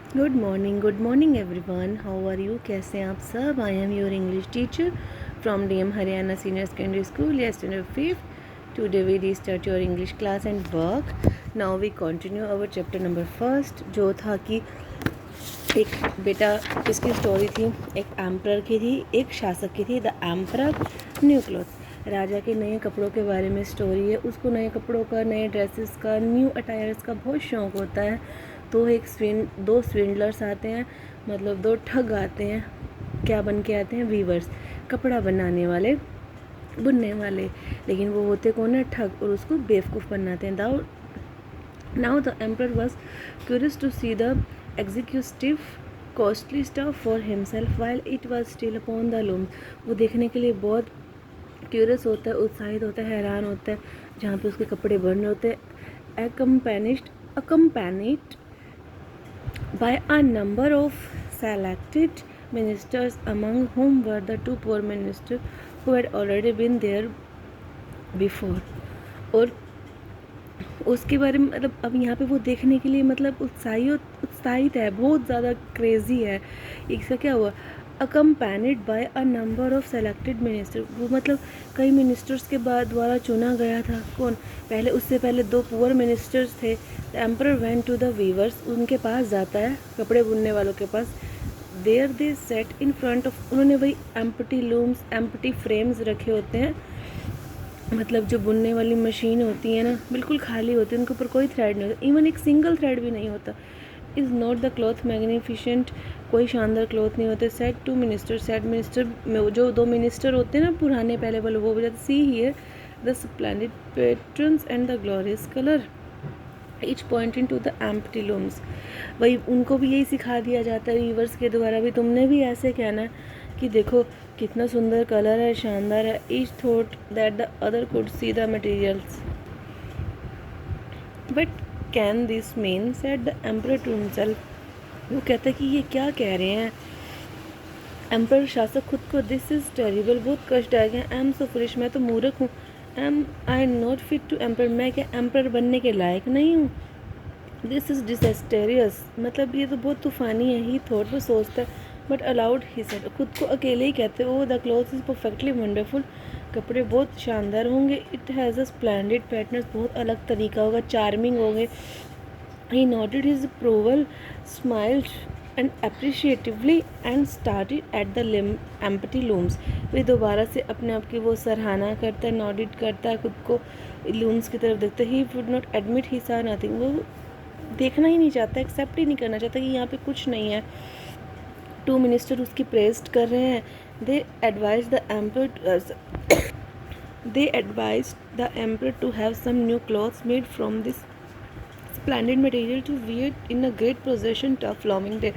Good morning everyone. How are you? कैसे हैं आप सब? I am your English teacher from DM Haryana senior secondary school या standard fifth. Today we restart your English class and work. Now we continue our chapter number first, जो था कि एक बेटा, इसकी स्टोरी थी, एक एम्परर की थी, एक शासक की थी। द एम्परर न्यू क्लॉथ, राजा के नए कपड़ों के बारे में स्टोरी है। उसको नए कपड़ों का, नए ड्रेसेस का, न्यू अटायर्स का बहुत शौक होता है। तो दो स्विंडलर्स आते हैं, मतलब दो ठग आते हैं। क्या बन के आते हैं? वीवर्स, कपड़ा बनाने वाले, बुनने वाले। लेकिन वो होते कौन है? ठग, और उसको बेवकूफ़ बनाते हैं। Now the emperor was curious to see the executive costly stuff for himself while it was still upon the loom. वो देखने के लिए बहुत क्यूरियस होता है, उत्साहित होता है, हैरान होता है, जहाँ पे उसके कपड़े बन रहे होते हैं। accompanied by a number of selected ministers, among whom were the two poor ministers who had already been there before. और उसके बारे में मतलब अब यहाँ पे वो देखने के लिए मतलब उत्साहित है, बहुत ज़्यादा क्रेज़ी है। इसका क्या हुआ? Accompanied by a number of selected minister, वो मतलब कई मिनिस्टर्स के बाद द्वारा चुना गया था। कौन? पहले, उससे पहले दो पुअर मिनिस्टर्स थे। The emperor went to the weavers, उनके पास जाता है, कपड़े बुनने वालों के पास। There they set in front of, उन्होंने वही एम्प्टी लूम्स, एम्प्टी फ्रेम्स रखे होते हैं, मतलब जो बुनने वाली मशीन होती है ना, बिल्कुल खाली होती है, उनके ऊपर कोई थ्रेड नहीं होता, इवन एक सिंगल थ्रेड भी नहीं होता। Is not the cloth magnificent, कोई शानदार क्लॉथ नहीं होते। Said to minister, said minister में जो दो मिनिस्टर होते हैं ना पुराने पहले वाले, वो बजाते see here the splendid patterns and the glorious colour, each pointing to the empty looms. वही उनको भी यही सिखा दिया जाता है वीवर्स के द्वारा भी, तुमने भी ऐसे कहना है कि देखो कितना सुंदर कलर है, शानदार है। Each thought that the other could see the materials, but can this mean, said the emperor to himself. वो कहता है कि ये क्या कह रहे हैं एम्परर, शासक खुद को। दिस इज़ टेरिबल, बहुत कष्ट आ गया। आई एम सो फुलिश, मैं तो मूर्ख हूँ। Am I not fit to emperor, मैं क्या एम्परर बनने के लायक नहीं हूँ। दिस इज़ डिसेस्टेरियस, मतलब ये तो बहुत तूफ़ानी है। ही थॉट, वो सोचता है। बट अलाउड ही सेड, खुद को अकेले ही कहते हो। The cloth is perfectly wonderful, कपड़े बहुत शानदार होंगे। It has a splendid pattern, बहुत अलग तरीका होगा, चार्मिंग होंगे। He noted his approval, smiled and appreciatively and started at the empty looms. फिर दोबारा से अपने आप की वो सराहना करता है, नोडिट करता है, खुद को लूम्स की तरफ देखता है। ही वुड नॉट एडमिट ही सा नथिंग, वो देखना ही नहीं चाहता, एक्सेप्ट ही नहीं करना चाहता कि यहाँ पे कुछ नहीं है। टू मिनिस्टर उसकी प्रेस्ट कर रहे हैं। They advise the emperor they advise the emperor to have some new clothes made from this splendid material to wear in a great procession of flaming day.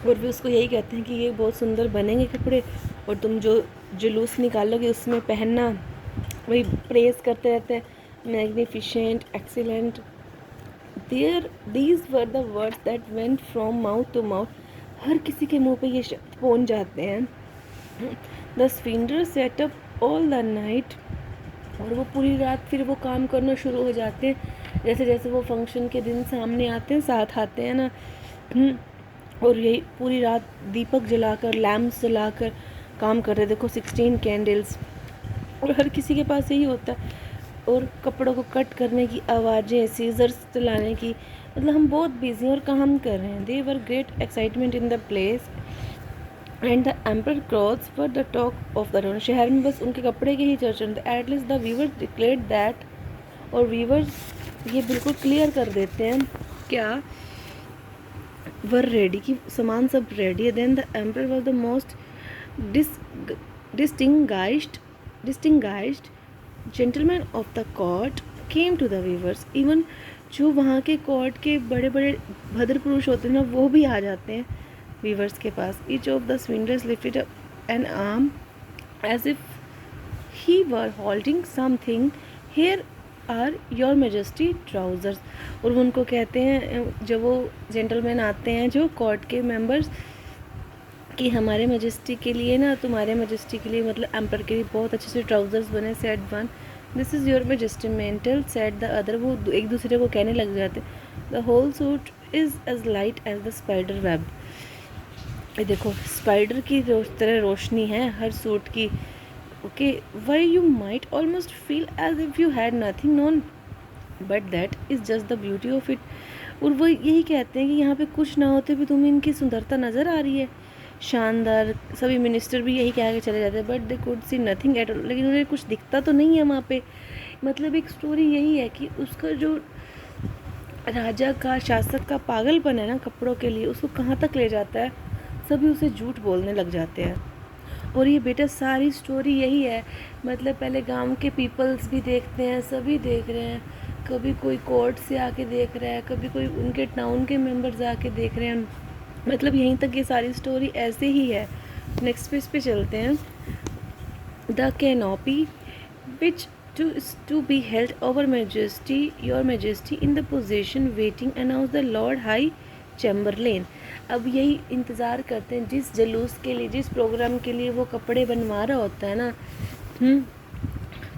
और भी उसको यही कहते हैं कि ये बहुत सुंदर बनेंगे कपड़े, और तुम जो जुलूस निकालोगे उसमें पहनना। वही प्रेस करते रहते हैं, magnificent, excellent. these were the words that went from mouth to mouth, हर किसी के मुंह पे ये शब्द पहुंच जाते हैं। the swindler set up all the night, और वो पूरी रात फिर वो काम करना शुरू हो जाते हैं। जैसे जैसे वो फंक्शन के दिन सामने आते हैं, साथ आते हैं ना, और यही पूरी रात दीपक जलाकर, लैम्प्स जलाकर काम कर रहे। देखो 16 कैंडल्स, और हर किसी के पास यही होता है। और कपड़ों को कट करने की आवाज़ें, सीजर्स चलाने की, मतलब हम बहुत बिजी और काम कर रहे हैं। They were great excitement in the place and the emperor clothes were the talk of the town, शहर में बस उनके कपड़े की ही चर्चा होती है। At least the weavers declared that, और वीवर्स ये बिल्कुल क्लियर कर देते हैं क्या, वर रेडी, कि सामान सब रेडी है। Then the emperor was the most distinguished distinguished gentlemen of the court came to the weavers, even जो वहाँ के कोर्ट के बड़े बड़े भद्र पुरुष होते हैं ना, वो भी आ जाते हैं वीवर्स के पास। each of the swindlers lifted up an arm as if he were holding something. here are your majesty trousers, और वो उनको कहते हैं, जब वो जेंटलमैन आते हैं जो कोर्ट के मेंबर्स, कि हमारे मजेस्टी के लिए ना, तुम्हारे मजेस्टी के लिए, मतलब एम्पर के लिए बहुत अच्छे से ट्राउजर्स बने। Said one, this is your majesty mantle, said the other, वो एक दूसरे को कहने लग जाते। The whole suit is as light as the spider web. ये देखो स्पाइडर की तरह रोशनी है हर सूट की। Okay, why you might almost feel as if you had nothing on, but that is just the beauty of it. और वो यही कहते हैं कि यहाँ पे कुछ ना होते भी तुम्हें इनकी सुंदरता नज़र आ रही है, शानदार। सभी मिनिस्टर भी यही कह के चले जाते हैं, but they could see nothing at all, लेकिन उन्हें कुछ दिखता तो नहीं है वहाँ पे। मतलब एक स्टोरी यही है कि उसका जो राजा का, शासक का पागलपन है ना कपड़ों के लिए, उसको कहाँ तक ले जाता है, सभी उसे झूठ बोलने लग जाते हैं। और ये बेटा सारी स्टोरी यही है। मतलब पहले गांव के पीपल्स भी देखते हैं, सभी देख रहे हैं, कभी कोई कोर्ट से आके देख रहा है, कभी कोई उनके टाउन के मेंबर्स आके देख रहे हैं। मतलब यहीं तक ये सारी स्टोरी ऐसे ही है। नेक्स्ट पेज पे चलते हैं। The canopy which to be held over majesty, your majesty, in the possession waiting announced the Lord High Chamberlain। अब यही इंतज़ार करते हैं जिस जलूस के लिए, जिस प्रोग्राम के लिए वो कपड़े बनवा रहा होता है ना,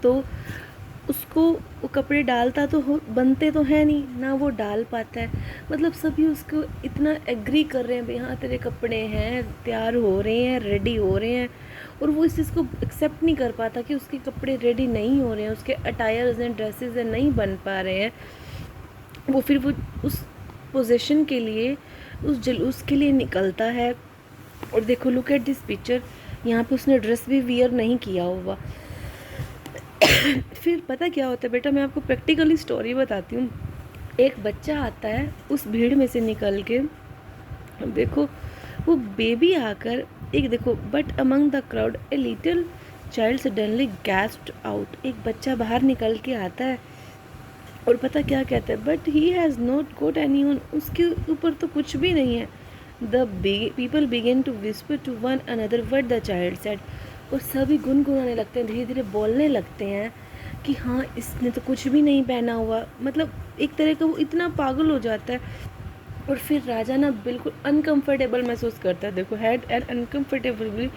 तो उसको वो कपड़े डालता तो हो, बनते तो है नहीं ना, वो डाल पाता है। मतलब सभी उसको इतना एग्री कर रहे हैं भाई हाँ तेरे कपड़े हैं, तैयार हो रहे हैं, रेडी हो रहे हैं, और वो इस चीज़ को एक्सेप्ट नहीं कर पाता कि उसके कपड़े रेडी नहीं हो रहे हैं, उसके अटायर्स एंड ड्रेसेस नहीं बन पा रहे हैं। वो फिर वो उस पोजीशन के लिए, उस जलूस के लिए निकलता है। और देखो लुक एट दिस पिक्चर, यहाँ पे उसने ड्रेस भी वियर नहीं किया हुआ। फिर पता क्या होता है बेटा, मैं आपको प्रैक्टिकली स्टोरी बताती हूँ। एक बच्चा आता है उस भीड़ में से निकल के, देखो वो बेबी आकर एक देखो, but among the crowd a little child suddenly gasped out. एक बच्चा बाहर निकल के आता है और पता क्या कहता है, but he has not got anyone, उसके ऊपर तो कुछ भी नहीं है। The people began to whisper to one another what the child said. और सभी गुनगुनाने लगते हैं, धीरे धीरे बोलने लगते हैं कि हाँ इसने तो कुछ भी नहीं पहना हुआ। मतलब एक तरह का वो इतना पागल हो जाता है। और फिर राजा ना बिल्कुल अनकंफर्टेबल महसूस करता है। देखो हैड एंड अनकंफर्टेबल,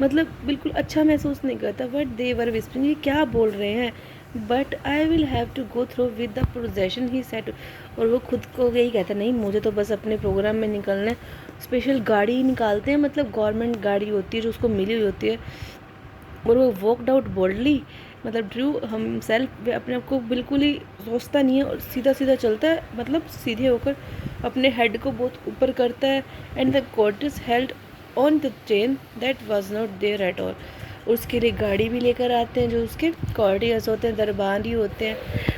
मतलब बिल्कुल अच्छा महसूस नहीं करता। बट दे वर विस्परिंग, ये क्या बोल रहे हैं, but I will have to go through with the procession he said. और वो खुद को यही कहता है, नहीं मुझे तो बस अपने प्रोग्राम में निकलना है। स्पेशल गाड़ी निकालते हैं, मतलब गवर्नमेंट गाड़ी होती है जो उसको मिली हुई होती है, और वो वॉकड आउट बोल्डली, मतलब ड्रू हम सेल्फ, अपने आप को बिल्कुल ही सोचता नहीं है और सीधा सीधा चलता है, मतलब सीधे होकर अपने हेड को बहुत ऊपर करता है। And the courtiers held on the train that was not there at all. उसके लिए गाड़ी भी लेकर आते हैं जो उसके कॉर्टियर्स होते हैं, दरबारी होते हैं।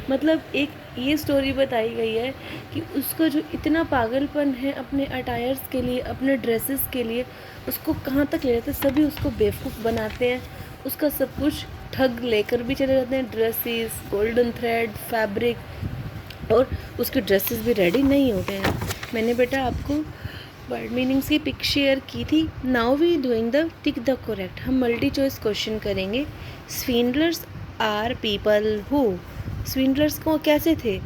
मतलब एक ये स्टोरी बताई गई है कि उसका जो इतना पागलपन है अपने अटायर्स के लिए, अपने ड्रेसेस के लिए, उसको कहाँ तक ले जाते हैं, सभी उसको बेवकूफ़ बनाते हैं। उसका सब कुछ ठग लेकर भी चले जाते हैं, ड्रेसेस, गोल्डन थ्रेड, फैब्रिक, और उसके ड्रेसेस भी रेडी नहीं होते हैं। मैंने बेटा आपको वर्ड मीनिंग्स की पिक शेयर की थी। Now we doing the tick the correct. हम मल्टी चॉइस क्वेश्चन करेंगे। Swindlers are people who, swindlers को कैसे थे,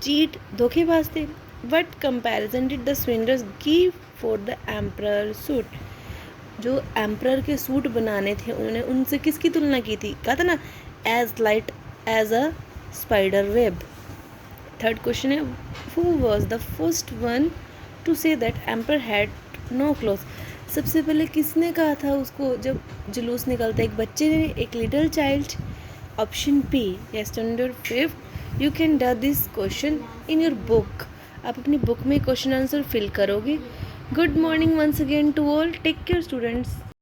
चीट, धोखेबाज थे। What comparison did the swindlers give for the emperor suit, जो एम्परर के सूट बनाने थे उन्होंने उनसे किसकी तुलना की थी, कहा था ना as light as a spider web. Third question है, who was the first one to say that emperor had no cloth, सबसे पहले किसने कहा था उसको जब जुलूस निकलता है, एक बच्चे ने, एक little child. Option B, standard 5th। You can do this question in your book, आप अपनी बुक में क्वेश्चन आंसर फिल करोगे। Good morning once again to all, take care students.